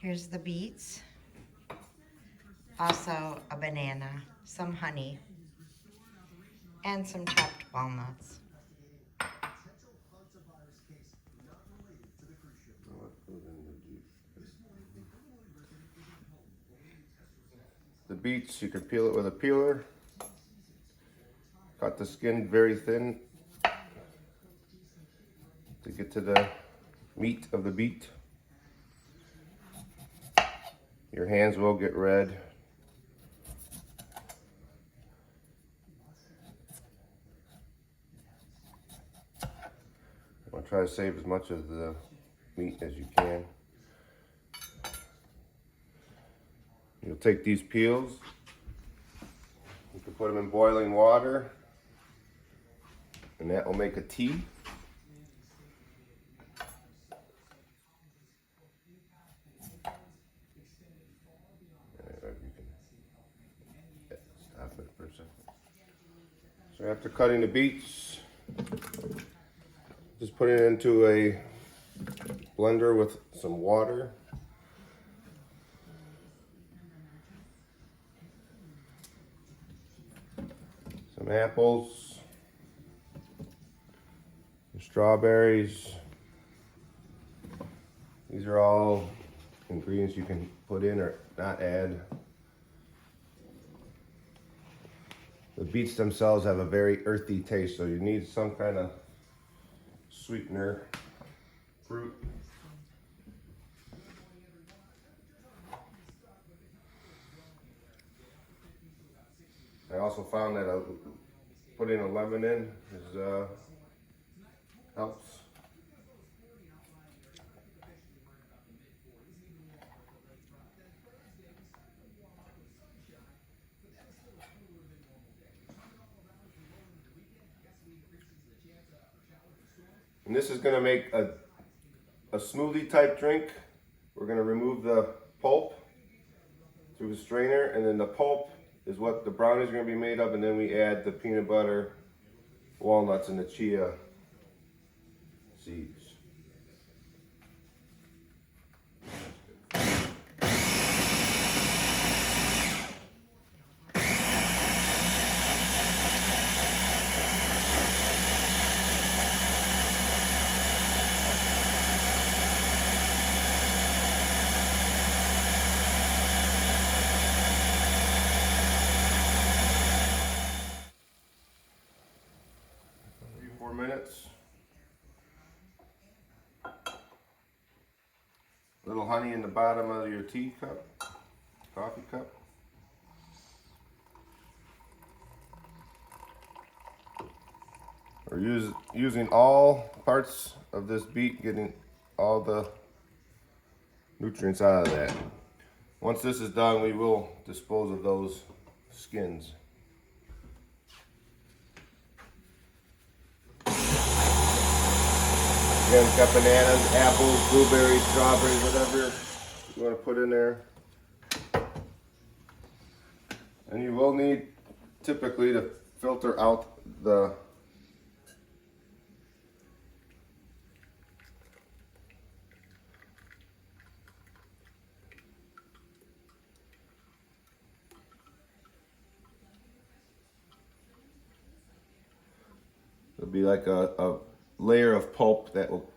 Here's the beets. Also a banana, some honey, and some chopped walnuts. The beets, you can peel it with a peeler. Cut the skin very thin to get to the meat of the beet. Your hands will get red. I'll try to save as much of the meat as you can. You'll take these peels, you can put them in boiling water, and that will make a tea. Stop it for a second. So after cutting the beets, just put it into a blender with some water. Some apples, some strawberries. These are all ingredients you can put in or not add. The beets themselves have a very earthy taste, so you need some kind of sweetener, fruit. I also found that putting a lemon in helps. And this is going to make a smoothie type drink. We're going to remove the pulp through the strainer, and then the pulp is what the brownies are going to be made of, and then we add the peanut butter, walnuts, and the chia seeds. Minutes. A little honey in the bottom of your teacup, coffee cup. We're using all parts of this beet, getting all the nutrients out of that. Once this is done, we will dispose of those skins. Again, it's got bananas, apples, blueberries, strawberries, whatever you want to put in there. And you will need typically to filter out the it'll be like a layer of pulp that will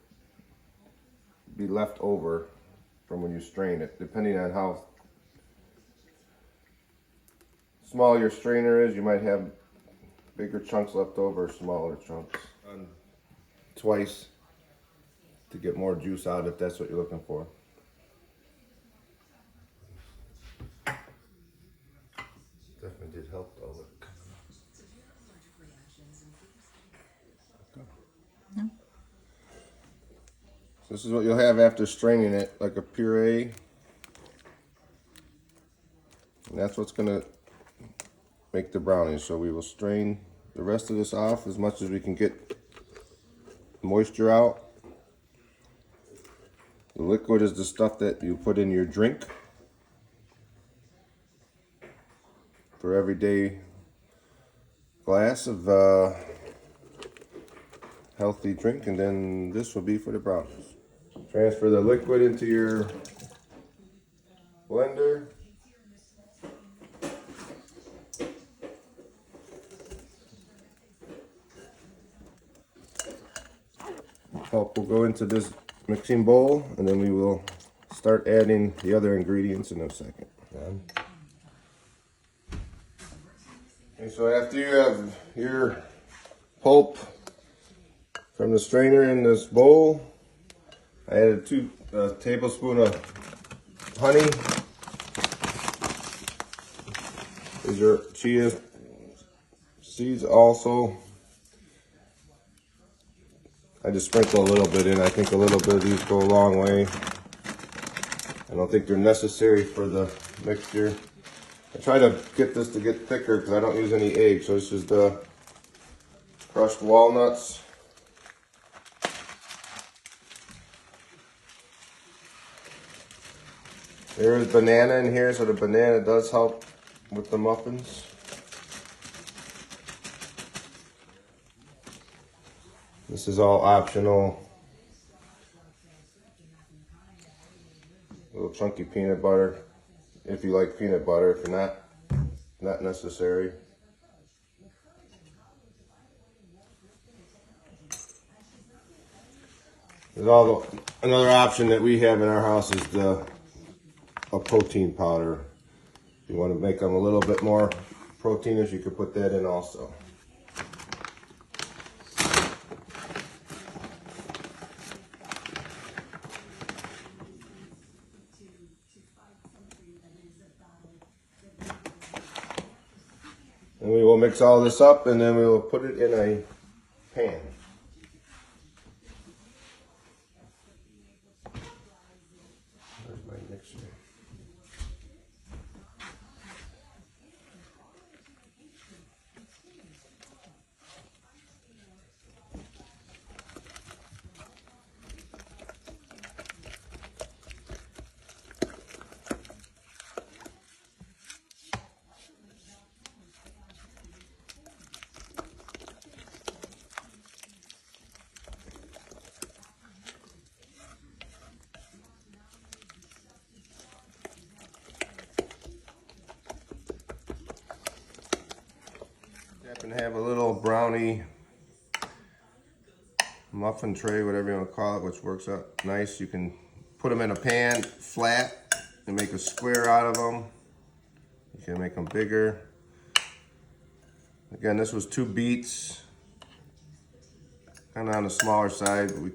be left over from when you strain it, depending on how small your strainer is. You might have bigger chunks left over or smaller chunks. Twice to get more juice out if that's what you're looking for. Definitely did help though. No. So this is what you'll have after straining it, like a puree. And that's what's gonna make the brownies. So we will strain the rest of this off as much as we can get moisture out. The liquid is the stuff that you put in your drink for everyday glass of healthy drink, and then this will be for the brownies. Transfer the liquid into your blender. Pulp will go into this mixing bowl, and then we will start adding the other ingredients in a second. Okay, so after you have your pulp from the strainer in this bowl, I added 2 tablespoons of honey. These are chia seeds also. I just sprinkle a little bit in. I think a little bit of these go a long way. I don't think they're necessary for the mixture. I try to get this to get thicker because I don't use any eggs. So this is the crushed walnuts. There is banana in here, so the banana does help with the muffins. This is all optional. A little chunky peanut butter, if you like peanut butter. If you're not necessary. There's another option that we have in our house is a protein powder. If you want to make them a little bit more proteinish, you could put that in also. And we will mix all this up, and then we will put it in a pan. Where's my mixer? Happen to have a little brownie muffin tray, whatever you want to call it, which works out nice. You can put them in a pan flat and make a square out of them. You can make them bigger. Again, this was 2 beets, kind of on the smaller side. But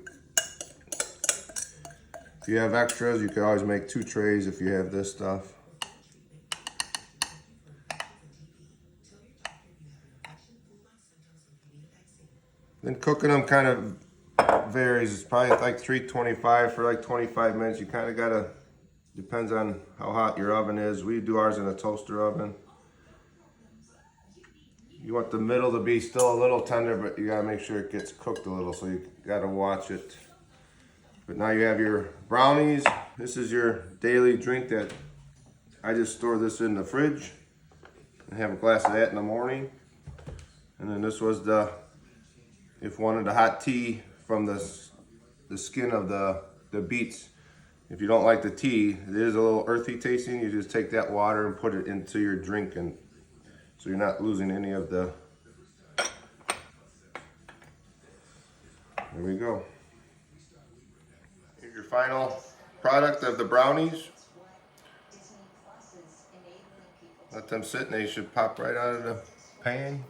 if you have extras, you can always make 2 trays if you have this stuff. Then cooking them kind of varies. It's probably like 325 for like 25 minutes. You kind of gotta, depends on how hot your oven is. We do ours in a toaster oven. You want the middle to be still a little tender, but you gotta make sure it gets cooked a little, so you gotta watch it. But now you have your brownies. This is your daily drink that I just store this in the fridge and have a glass of that in the morning. And then this was if you wanted a hot tea from the skin of the beets. If you don't like the tea, it is a little earthy tasting. You just take that water and put it into your drink, and so you're not losing any of the. There we go. Here's your final product of the brownies. Let them sit and they should pop right out of the pan.